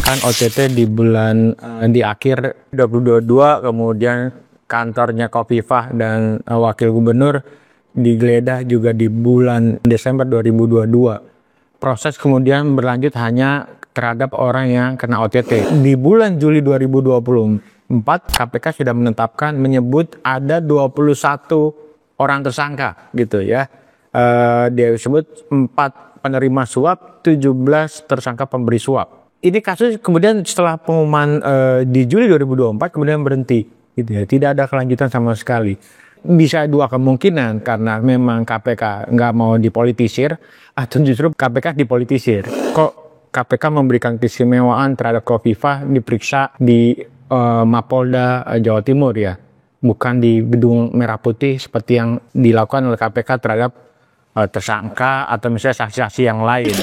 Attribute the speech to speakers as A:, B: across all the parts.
A: kan OTT di bulan di akhir 2022, kemudian kantornya Khofifah dan wakil gubernur digeledah juga di bulan Desember 2022. Proses kemudian berlanjut hanya terhadap orang yang kena OTT. Di bulan Juli 2024, KPK sudah menetapkan menyebut ada 21 orang tersangka gitu ya. Dia disebut 4 penerima suap, 17 tersangka pemberi suap. Ini kasus kemudian setelah pengumuman di Juli 2024 kemudian berhenti gitu ya. Tidak ada kelanjutan sama sekali. Bisa dua kemungkinan, karena memang KPK nggak mau dipolitisir atau justru KPK dipolitisir. Kok KPK memberikan keistimewaan terhadap Khofifah diperiksa di Mapolda Jawa Timur ya, bukan di Gedung Merah Putih seperti yang dilakukan oleh KPK terhadap tersangka atau misalnya saksi-saksi yang lain.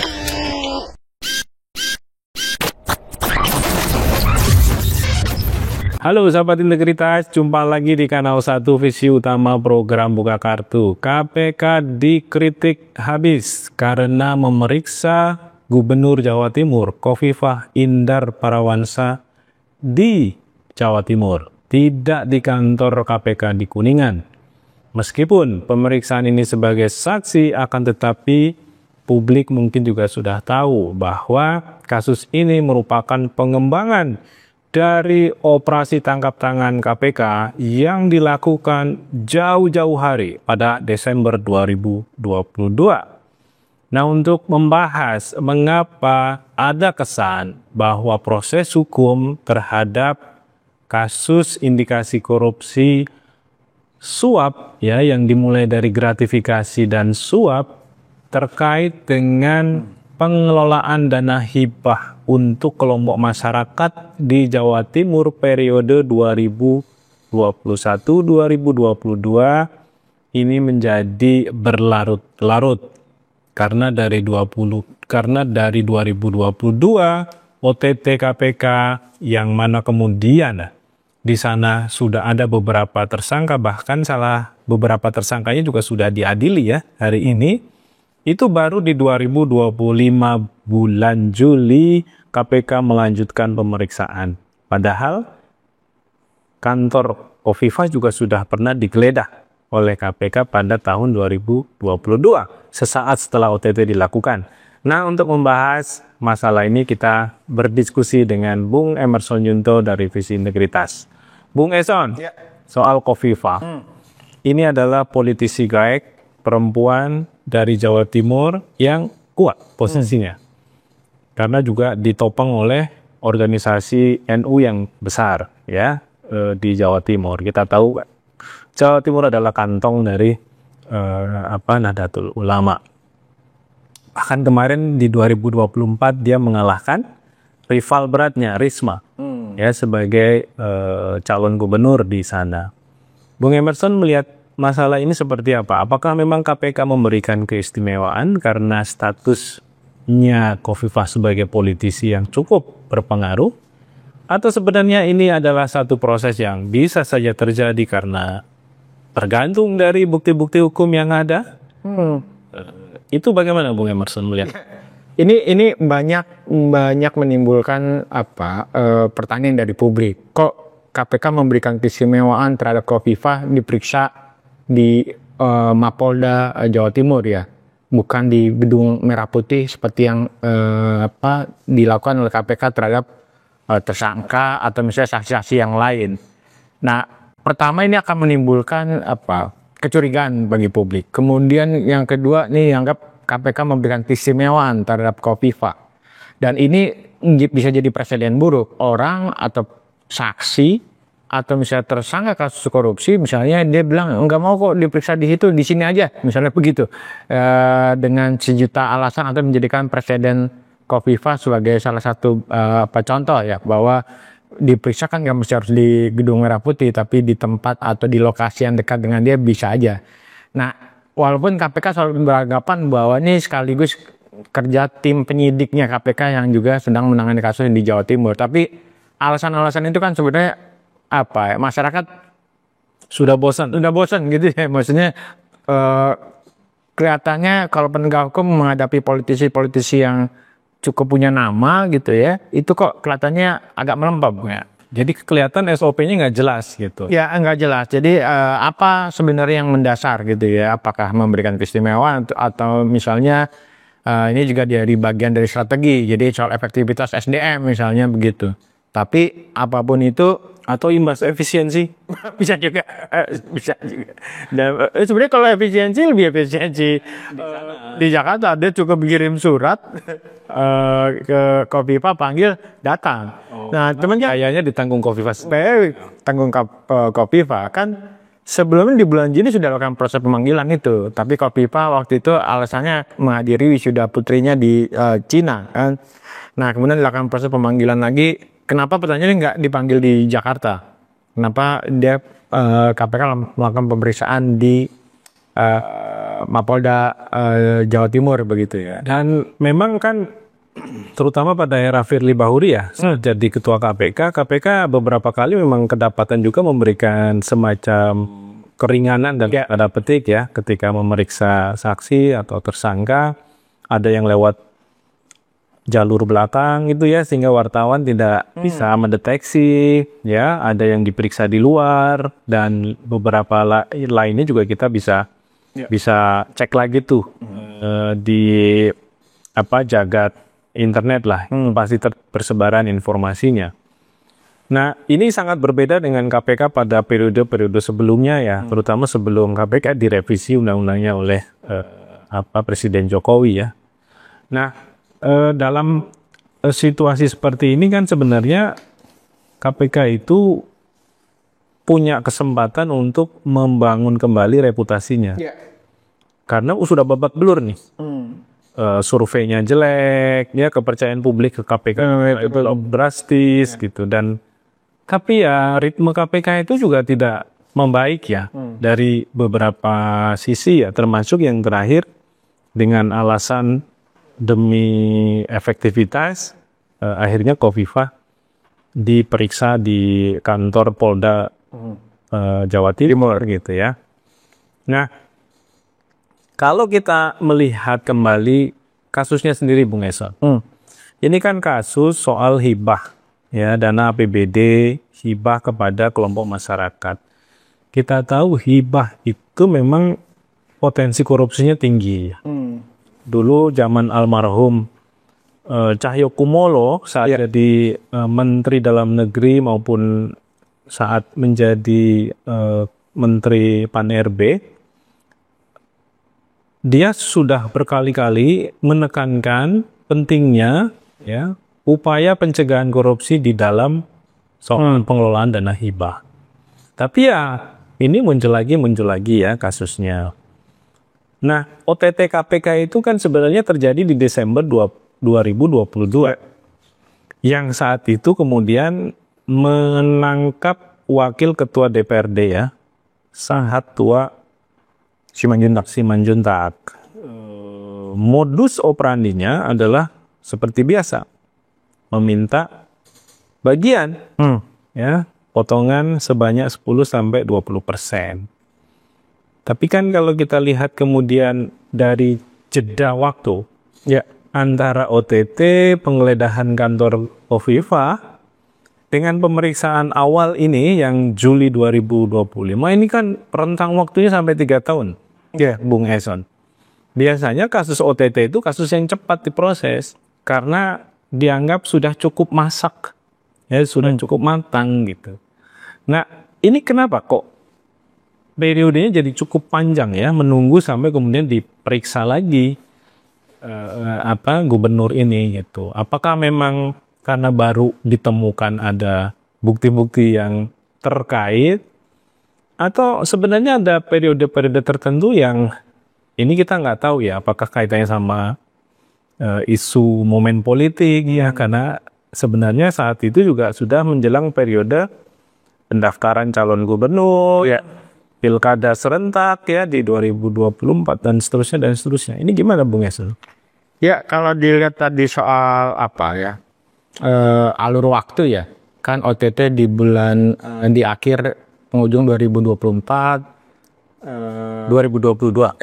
B: Halo sahabat integritas, jumpa lagi di kanal 1 visi utama program Buka Kartu. KPK dikritik habis karena memeriksa Gubernur Jawa Timur Khofifah Indar Parawansa di Jawa Timur, tidak di kantor KPK di Kuningan. Meskipun pemeriksaan ini sebagai saksi, akan tetapi publik mungkin juga sudah tahu bahwa kasus ini merupakan pengembangan dari operasi tangkap tangan KPK yang dilakukan jauh-jauh hari pada Desember 2022. Nah, untuk membahas mengapa ada kesan bahwa proses hukum terhadap kasus indikasi korupsi suap ya yang dimulai dari gratifikasi dan suap terkait dengan pengelolaan dana hibah untuk kelompok masyarakat di Jawa Timur periode 2021-2022 ini menjadi berlarut-larut karena dari 2022 OTT KPK yang mana kemudian di sana sudah ada beberapa tersangka, bahkan beberapa tersangkanya juga sudah diadili ya hari ini. Itu baru di 2025 bulan Juli KPK melanjutkan pemeriksaan. Padahal kantor Khofifah juga sudah pernah digeledah oleh KPK pada tahun 2022, sesaat setelah OTT dilakukan. Nah, untuk membahas masalah ini kita berdiskusi dengan Bung Emerson Yunto dari Visi Integritas. Bung Eson, ya. Soal Khofifah. Ini adalah politisi gaek perempuan dari Jawa Timur yang kuat posisinya. Karena juga ditopang oleh organisasi NU yang besar ya di Jawa Timur. Kita tahu Jawa Timur adalah kantong dari Nahdlatul Ulama. Bahkan kemarin di 2024 dia mengalahkan rival beratnya Risma ya sebagai calon gubernur di sana. Bung Emerson melihat masalah ini seperti apa? Apakah memang KPK memberikan keistimewaan karena statusnya Khofifah sebagai politisi yang cukup berpengaruh? Atau sebenarnya ini adalah satu proses yang bisa saja terjadi karena tergantung dari bukti-bukti hukum yang ada? Itu bagaimana Bung Emerson melihat?
A: Ini banyak menimbulkan pertanyaan dari publik. Kok KPK memberikan keistimewaan terhadap Khofifah diperiksa di Mapolda Jawa Timur ya, bukan di Gedung Merah Putih seperti yang dilakukan oleh KPK terhadap tersangka atau misalnya saksi-saksi yang lain. Nah, pertama ini akan menimbulkan kecurigaan bagi publik. Kemudian yang kedua nih dianggap KPK memberikan keistimewaan terhadap Khofifah, dan ini bisa jadi presiden buruk. Orang atau saksi atau misalnya tersangka kasus korupsi, misalnya dia bilang nggak mau kok diperiksa di situ, di sini aja, misalnya begitu, dengan sejuta alasan atau menjadikan presiden Khofifah sebagai salah satu contoh ya, bahwa diperiksa kan nggak mesti harus di Gedung Merah Putih, tapi di tempat atau di lokasi yang dekat dengan dia bisa aja. Nah, walaupun KPK selalu beranggapan bahwa ini sekaligus kerja tim penyidiknya KPK yang juga sedang menangani kasus di Jawa Timur, tapi alasan-alasan itu kan sebenarnya masyarakat
B: sudah bosan
A: gitu ya. Maksudnya kelihatannya kalau penegak hukum menghadapi politisi-politisi yang cukup punya nama gitu ya, itu kok kelihatannya agak melempem ya.
B: Jadi kelihatan SOP-nya nggak jelas gitu.
A: Ya nggak jelas. Jadi apa sebenarnya yang mendasar gitu ya? Apakah memberikan keistimewaan atau misalnya ini juga dari bagian dari strategi. Jadi soal efektivitas SDM misalnya begitu. Tapi apapun itu
B: Atau imbas efisiensi.
A: bisa juga, bisa juga. Dan sebenarnya kalau efisiensi lebih efisiensi di Jakarta. Dia cukup kirim surat ke Kofifa panggil datang. Nah temannya
B: Kayaknya ditanggung Kofifa.
A: tanggung Kofifa kan sebelumnya di bulan Juni sudah lakukan proses pemanggilan itu, tapi Kofifa waktu itu alasannya menghadiri wisuda putrinya di Cina kan. Nah kemudian dilakukan proses pemanggilan lagi. Kenapa pertanyaannya nggak dipanggil di Jakarta? Kenapa dia KPK melakukan pemeriksaan di Mapolda Jawa Timur begitu ya?
B: Dan memang kan terutama pada era Firly Bahuri ya, jadi ketua KPK beberapa kali memang kedapatan juga memberikan semacam keringanan dan tanda petik ya ketika memeriksa saksi atau tersangka, ada yang lewat jalur belakang itu ya sehingga wartawan tidak bisa mendeteksi ya, ada yang diperiksa di luar dan beberapa lainnya juga kita bisa cek lagi tuh di jagat internet lah, pasti persebaran informasinya. Nah ini sangat berbeda dengan KPK pada periode-periode sebelumnya ya, terutama sebelum KPK direvisi undang-undangnya oleh Presiden Jokowi ya. Nah dalam situasi seperti ini kan sebenarnya KPK itu punya kesempatan untuk membangun kembali reputasinya. Karena sudah babak belur nih. Surveinya jelek, ya kepercayaan publik ke KPK belum drastis gitu. Dan tapi ya ritme KPK itu juga tidak membaik ya dari beberapa sisi ya, termasuk yang terakhir dengan alasan demi efektivitas akhirnya Kofifa diperiksa di kantor Polda Jawa Timur gitu ya. Nah, kalau kita melihat kembali kasusnya sendiri Bung Eson, ini kan kasus soal hibah ya, dana APBD hibah kepada kelompok masyarakat. Kita tahu hibah itu memang potensi korupsinya tinggi ya. Dulu zaman almarhum Cahyokumolo saat jadi Menteri Dalam Negeri maupun saat menjadi Menteri Pan-RB, dia sudah berkali-kali menekankan pentingnya ya upaya pencegahan korupsi di dalam soal pengelolaan dana hibah. Tapi ya ini muncul lagi ya kasusnya. Nah, OTT KPK itu kan sebenarnya terjadi di Desember 2022. Yang saat itu kemudian menangkap wakil ketua DPRD ya, Sahat Tua Simanjuntak. Modus operandinya adalah seperti biasa, meminta bagian ya, potongan sebanyak 10-20%. Tapi kan kalau kita lihat kemudian dari jeda waktu ya antara OTT, penggeledahan kantor Kofifa dengan pemeriksaan awal ini yang Juli 2025 ini kan rentang waktunya sampai 3 tahun. Ya, Bung Eson. Biasanya kasus OTT itu kasus yang cepat diproses karena dianggap sudah cukup masak. Ya, sudah cukup matang gitu. Nah, ini kenapa kok periodenya jadi cukup panjang ya, menunggu sampai kemudian diperiksa lagi gubernur ini gitu. Apakah memang karena baru ditemukan ada bukti-bukti yang terkait, atau sebenarnya ada periode-periode tertentu yang ini kita nggak tahu ya, apakah kaitannya sama isu momen politik ya, karena sebenarnya saat itu juga sudah menjelang periode pendaftaran calon gubernur ya, pilkada serentak ya di 2024 dan seterusnya. Ini gimana Bung Eson?
A: Ya kalau dilihat tadi soal alur waktu ya, kan OTT di bulan di akhir penghujung 2024, 2022,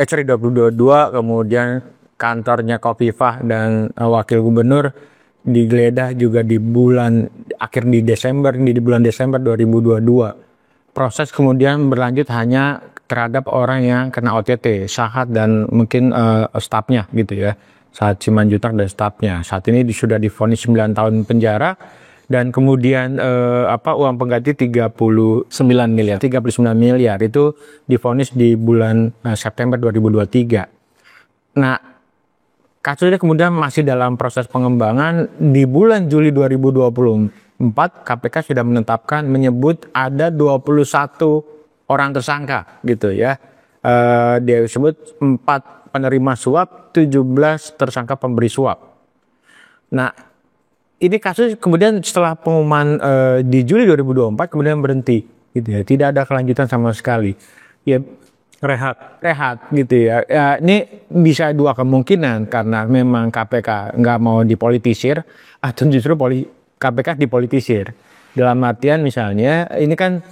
A: kemudian kantornya Khofifah dan wakil gubernur digeledah juga di bulan bulan Desember 2022. Proses kemudian berlanjut hanya terhadap orang yang kena OTT, Sahat dan mungkin stafnya gitu ya. Sahat Simanjuntak dan stafnya. Saat ini sudah divonis 9 tahun penjara dan kemudian uang pengganti 39 miliar itu divonis di bulan September 2023. Nah, kasusnya kemudian masih dalam proses pengembangan. Di bulan Juli 2024 KPK sudah menyebut ada 21 orang tersangka gitu ya. Dia sebut 4 penerima suap, 17 tersangka pemberi suap. Nah, ini kasus kemudian setelah pengumuman di Juli 2024 kemudian berhenti gitu ya. Tidak ada kelanjutan sama sekali. Ya rehat gitu ya. Ini bisa dua kemungkinan, karena memang KPK nggak mau dipolitisir atau justru KPK dipolitisir. Dalam artian misalnya ini kan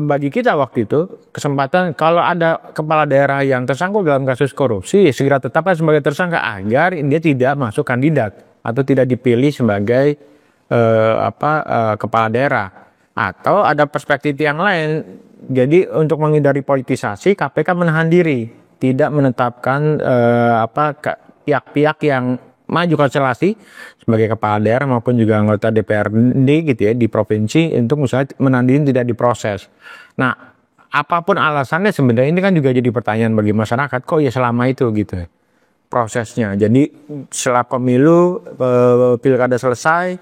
A: bagi kita waktu itu kesempatan kalau ada kepala daerah yang tersangkut dalam kasus korupsi segera tetapkan sebagai tersangka agar dia tidak masuk kandidat atau tidak dipilih sebagai kepala daerah. Atau ada perspektif yang lain. Jadi untuk menghindari politisasi KPK menahan diri, tidak menetapkan pihak-pihak yang maju konstelasi sebagai kepala daerah maupun juga anggota DPRD gitu ya di provinsi untuk misalnya menahan diri tidak diproses. Nah, apapun alasannya sebenarnya ini kan juga jadi pertanyaan bagi masyarakat, kok ya selama itu gitu ya prosesnya. Jadi setelah pemilu pilkada selesai,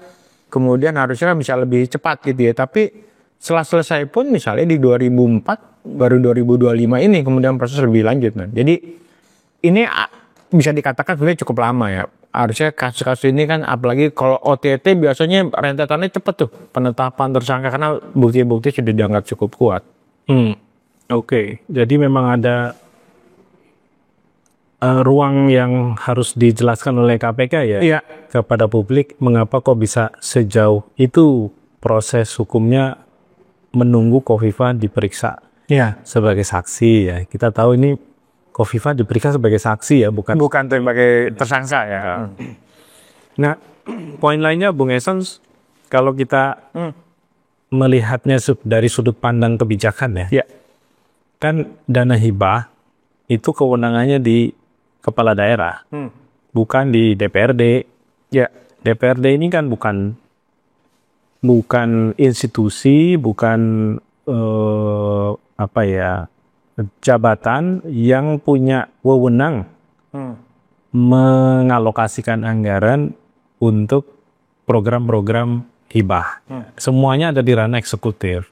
A: kemudian harusnya bisa lebih cepat gitu ya. Tapi setelah selesai pun misalnya di 2004 baru 2025 ini kemudian proses lebih lanjut. Nah, jadi ini bisa dikatakan sebenarnya cukup lama ya. Harusnya kasus-kasus ini kan apalagi kalau OTT biasanya rentetannya cepat tuh penetapan tersangka karena bukti-bukti sudah dianggap cukup kuat.
B: Oke. Jadi memang ada ruang yang harus dijelaskan oleh KPK ya kepada publik mengapa kok bisa sejauh itu proses hukumnya menunggu Khofifah diperiksa sebagai saksi ya. Kita tahu ini Khofifah diperiksa sebagai saksi ya, bukan
A: sebagai tersangka ya.
B: Nah, poin lainnya Bung Eson, kalau kita melihatnya dari sudut pandang kebijakan ya, kan dana hibah itu kewenangannya di kepala daerah, bukan di DPRD.
A: Ya,
B: DPRD ini kan bukan institusi, bukan jabatan yang punya wewenang mengalokasikan anggaran untuk program-program hibah. Semuanya ada di ranah eksekutif.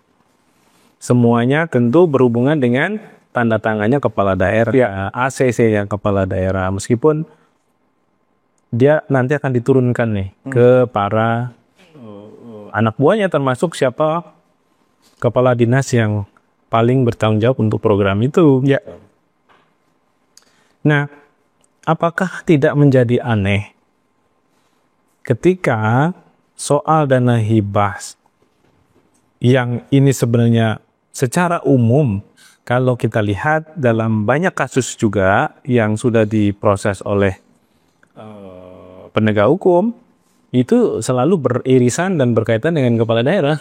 B: Semuanya tentu berhubungan dengan tanda tangannya kepala daerah, ACC-nya kepala daerah. Meskipun dia nanti akan diturunkan nih ke para anak buahnya, termasuk siapa kepala dinas yang paling bertanggung jawab untuk program itu. Nah, apakah tidak menjadi aneh ketika soal dana hibah yang ini sebenarnya secara umum kalau kita lihat dalam banyak kasus juga yang sudah diproses oleh penegak hukum itu selalu beririsan dan berkaitan dengan kepala daerah.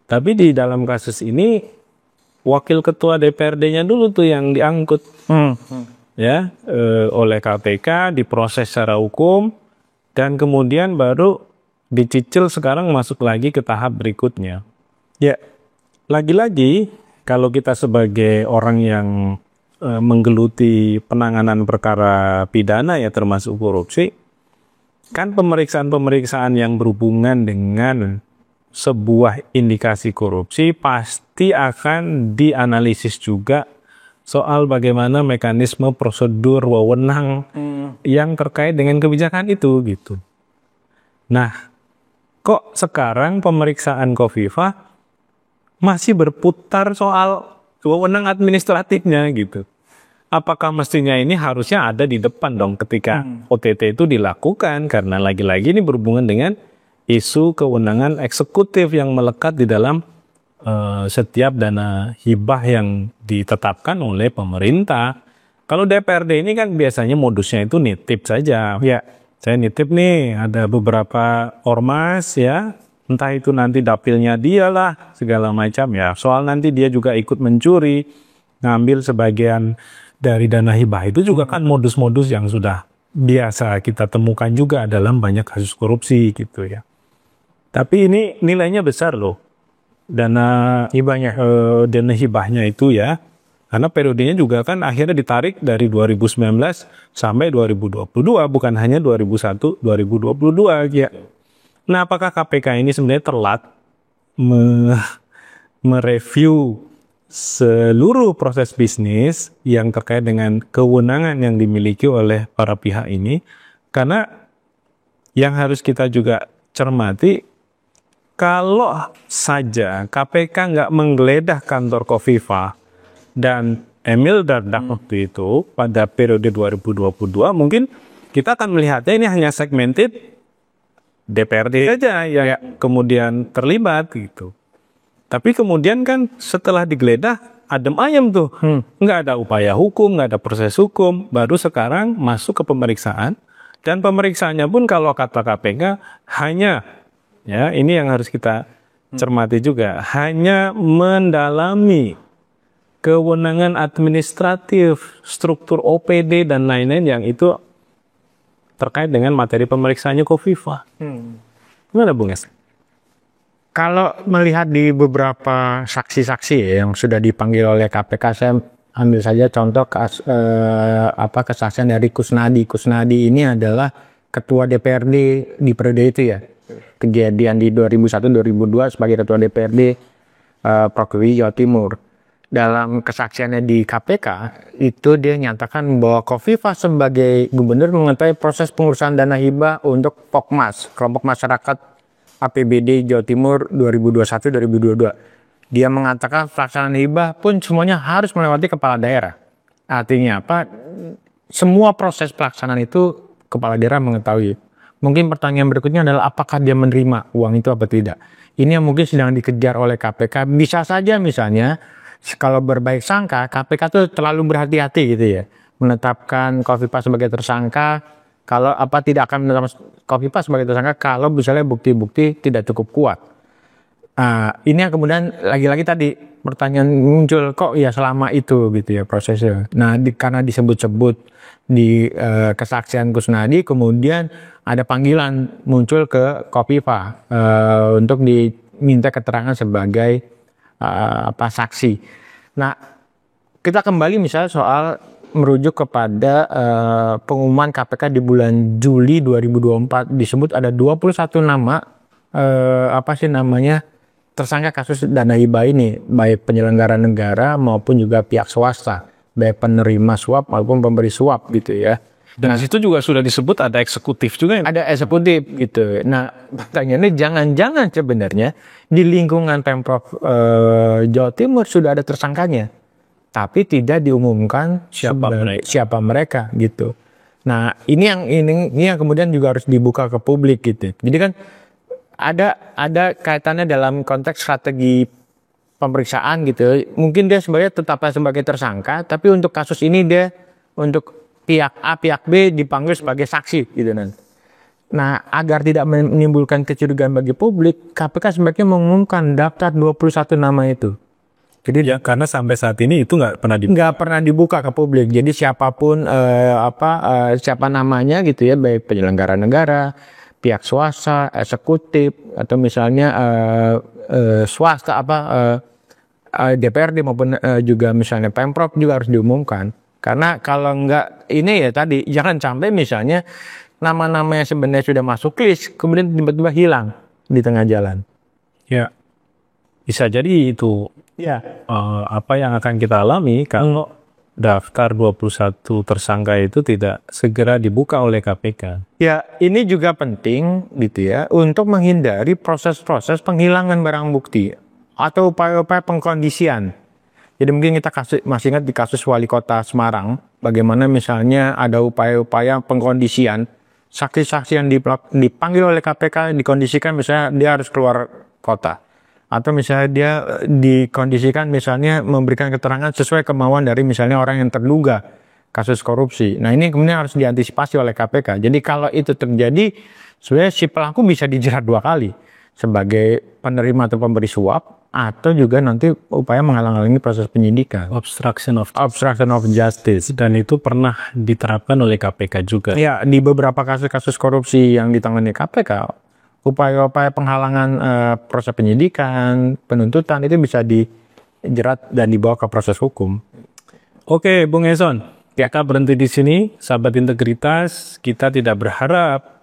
B: Tapi di dalam kasus ini wakil ketua DPRD-nya dulu tuh yang diangkut oleh KPK, diproses secara hukum dan kemudian baru dicicil sekarang masuk lagi ke tahap berikutnya. Ya, lagi-lagi kalau kita sebagai orang yang menggeluti penanganan perkara pidana ya termasuk korupsi, kan pemeriksaan-pemeriksaan yang berhubungan dengan sebuah indikasi korupsi pasti akan dianalisis juga soal bagaimana mekanisme prosedur wewenang yang terkait dengan kebijakan itu gitu. Nah, kok sekarang pemeriksaan Khofifah masih berputar soal wewenang administratifnya gitu. Apakah mestinya ini harusnya ada di depan dong ketika OTT itu dilakukan, karena lagi-lagi ini berhubungan dengan isu kewenangan eksekutif yang melekat di dalam setiap dana hibah yang ditetapkan oleh pemerintah. Kalau DPRD ini kan biasanya modusnya itu nitip saja.
A: Ya.
B: Saya nitip nih, ada beberapa ormas ya, entah itu nanti dapilnya dia lah, segala macam ya. Soal nanti dia juga ikut mencuri, ngambil sebagian dari dana hibah. Itu juga kan modus-modus yang sudah biasa kita temukan juga dalam banyak kasus korupsi gitu ya. Tapi ini nilainya besar loh, dana hibahnya itu ya. Karena periodenya juga kan akhirnya ditarik dari 2019 sampai 2022, bukan hanya 2001, 2022 ya. Nah, apakah KPK ini sebenarnya telat mereview seluruh proses bisnis yang terkait dengan kewenangan yang dimiliki oleh para pihak ini? Karena yang harus kita juga cermati, kalau saja KPK nggak menggeledah kantor Khofifah dan Emil Dardak waktu itu pada periode 2022, mungkin kita akan melihatnya ini hanya segmented DPRD saja yang kemudian terlibat gitu. Tapi kemudian kan setelah digeledah adem ayem tuh, nggak ada upaya hukum, nggak ada proses hukum, baru sekarang masuk ke pemeriksaan, dan pemeriksaannya pun kalau kata KPK hanya, ya ini yang harus kita cermati juga, hanya mendalami kewenangan administratif, struktur OPD dan lain-lain yang itu terkait dengan materi pemeriksaannya Khofifah. Gimana Bung Es?
A: Kalau melihat di beberapa saksi-saksi yang sudah dipanggil oleh KPK, saya ambil saja contoh kesaksian dari Kusnadi. Kusnadi ini adalah ketua DPRD di periode itu ya. Kejadian di 2001-2002 sebagai ketua DPRD Provinsi Jawa Timur. Dalam kesaksiannya di KPK, itu dia nyatakan bahwa Khofifah sebagai gubernur mengetahui proses pengurusan dana hibah untuk Pokmas, kelompok masyarakat APBD Jawa Timur 2021-2022. Dia mengatakan pelaksanaan hibah pun semuanya harus melewati kepala daerah. Artinya apa? Semua proses pelaksanaan itu kepala daerah mengetahui. Mungkin pertanyaan berikutnya adalah apakah dia menerima uang itu atau tidak. Ini yang mungkin sedang dikejar oleh KPK. Bisa saja misalnya, kalau berbaik sangka, KPK tuh terlalu berhati-hati gitu ya. Menetapkan Khofifah sebagai tersangka, kalau tidak akan menetapkan Khofifah sebagai tersangka kalau misalnya bukti-bukti tidak cukup kuat. Ini yang kemudian lagi-lagi tadi pertanyaan muncul, kok ya selama itu gitu ya prosesnya. Nah, karena disebut-sebut di kesaksian Kusnadi, kemudian ada panggilan muncul ke Khofifah untuk diminta keterangan sebagai saksi. Nah, kita kembali misalnya soal merujuk kepada pengumuman KPK di bulan Juli 2024, disebut ada 21 nama tersangka kasus dana hibah ini, baik penyelenggara negara maupun juga pihak swasta, baik penerima suap maupun pemberi suap gitu ya.
B: Dan situ juga sudah disebut ada eksekutif juga.
A: Ada eksekutif gitu. Nah, pertanyaannya jangan-jangan sebenarnya di lingkungan Pemprov Jawa Timur sudah ada tersangkanya, tapi tidak diumumkan siapa mereka gitu. Nah, ini yang kemudian juga harus dibuka ke publik gitu. Jadi kan ada kaitannya dalam konteks strategi pemeriksaan gitu. Mungkin dia sebenarnya tetaplah sebagai tersangka, tapi untuk kasus ini dia untuk pihak A, pihak B dipanggil sebagai saksi gitu nanti. Nah, agar tidak menimbulkan kecurigaan bagi publik, KPK sebaiknya mengumumkan daftar 21 nama itu.
B: Jadi ya, karena sampai saat ini itu nggak
A: pernah dibuka ke publik. Jadi siapapun siapa namanya gitu ya, baik penyelenggara negara, pihak swasta, eksekutif atau misalnya swasta DPRD maupun juga misalnya Pemprov juga harus diumumkan. Karena kalau enggak ini ya tadi, jangan sampai misalnya nama-nama yang sebenarnya sudah masuk list kemudian tiba-tiba hilang di tengah jalan.
B: Ya, bisa jadi itu ya apa yang akan kita alami kalau daftar 21 tersangka itu tidak segera dibuka oleh KPK.
A: Ya, ini juga penting gitu ya untuk menghindari proses-proses penghilangan barang bukti atau upaya-upaya pengkondisian. Jadi mungkin kita masih ingat di kasus Wali Kota Semarang, bagaimana misalnya ada upaya-upaya pengkondisian, saksi-saksi yang dipanggil oleh KPK dikondisikan misalnya dia harus keluar kota. Atau misalnya dia dikondisikan misalnya memberikan keterangan sesuai kemauan dari misalnya orang yang terduga. kasus korupsi. Nah ini kemudian harus diantisipasi oleh KPK. Jadi kalau itu terjadi, sebenarnya si pelaku bisa dijerat 2 kali sebagai penerima atau pemberi suap, atau juga nanti upaya menghalang-halangi proses penyidikan.
B: Obstruction of
A: justice.
B: Dan itu pernah diterapkan oleh KPK juga.
A: Ya, di beberapa kasus-kasus korupsi yang ditangani KPK, upaya-upaya penghalangan proses penyidikan, penuntutan itu bisa dijerat dan dibawa ke proses hukum.
B: Oke, Bung Eson. Kita berhenti di sini, sahabat integritas. Kita tidak berharap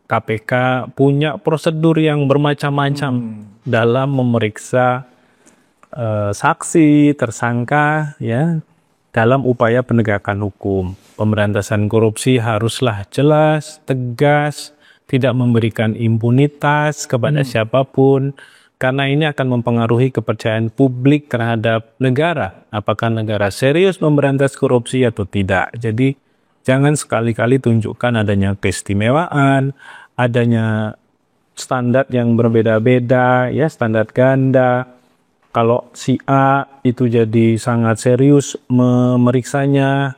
B: KPK punya prosedur yang bermacam-macam dalam memeriksa saksi, tersangka, ya, dalam upaya penegakan hukum. Pemberantasan korupsi haruslah jelas, tegas, tidak memberikan impunitas kepada siapapun. Karena ini akan mempengaruhi kepercayaan publik terhadap negara. Apakah negara serius memberantas korupsi atau tidak. Jadi jangan sekali-kali tunjukkan adanya keistimewaan, adanya standar yang berbeda-beda, ya, standar ganda. Kalau si A itu jadi sangat serius memeriksanya,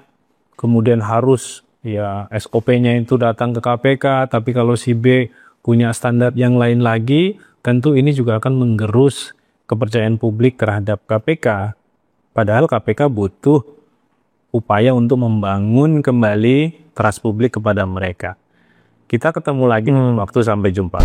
B: kemudian harus ya SOP-nya itu datang ke KPK, tapi kalau si B punya standar yang lain lagi, tentu ini juga akan menggerus kepercayaan publik terhadap KPK. Padahal KPK butuh upaya untuk membangun kembali trust publik kepada mereka. Kita ketemu lagi waktu, sampai jumpa.